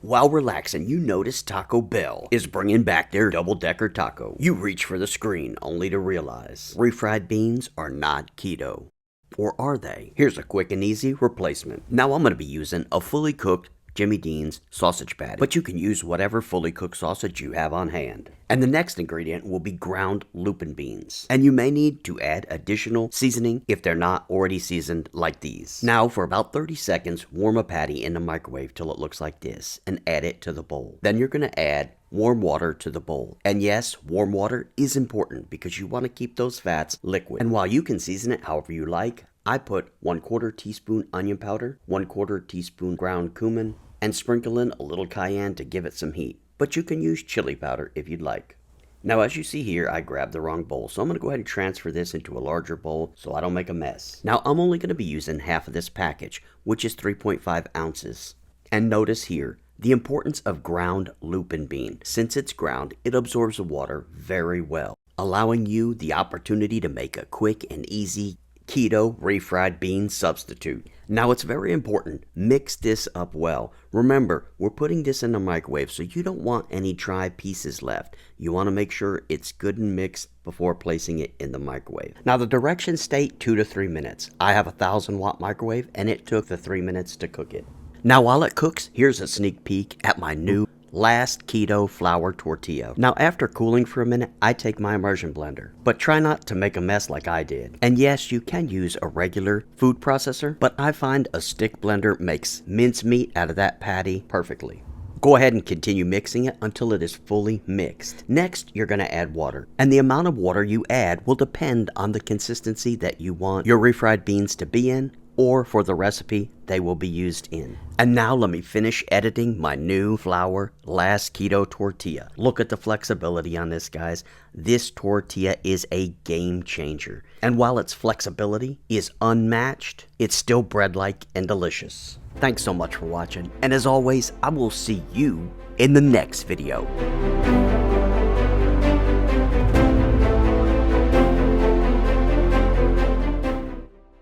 While relaxing, you notice Taco Bell is bringing back their double-decker taco. You reach for the screen only to realize refried beans are not keto. Or are they? Here's a quick and easy replacement. Now I'm going to be using a fully cooked Jimmy Dean's sausage patty, but you can use whatever fully cooked sausage you have on hand. And the next ingredient will be ground lupin beans. And you may need to add additional seasoning if they're not already seasoned like these. Now for about 30 seconds, warm a patty in the microwave till it looks like this and add it to the bowl. Then you're going to add warm water to the bowl. And yes, warm water is important because you want to keep those fats liquid. And while you can season it however you like, I put 1/4 teaspoon onion powder, 1/4 teaspoon ground cumin, and sprinkle in a little cayenne to give it some heat. But you can use chili powder if you'd like. Now as you see here, I grabbed the wrong bowl, so I'm going to go ahead and transfer this into a larger bowl so I don't make a mess. Now I'm only going to be using half of this package, which is 3.5 ounces. And notice here, the importance of ground lupin bean. Since it's ground, it absorbs the water very well, allowing you the opportunity to make a quick and easy keto refried bean substitute. Now it's very important, mix this up well. Remember, we're putting this in the microwave, so you don't want any dry pieces left. You want to make sure it's good and mixed before placing it in the microwave. Now the directions state 2 to 3 minutes. I have a 1000-watt microwave and it took the 3 minutes to cook it. Now while it cooks, here's a sneak peek at my new last keto flour tortilla. Now after cooling for a minute, I take my immersion blender, but try not to make a mess like I did. And yes, you can use a regular food processor, but I find a stick blender makes mincemeat out of that patty perfectly. Go ahead and continue mixing it until it is fully mixed. Next, you're going to add water. And the amount of water you add will depend on the consistency that you want your refried beans to be in, or for the recipe they will be used in. And now let me finish editing my new flour last keto tortilla. Look at the flexibility on this, guys. This tortilla is a game changer. And while its flexibility is unmatched, it's still bread-like and delicious. Thanks so much for watching, and as always, I will see you in the next video.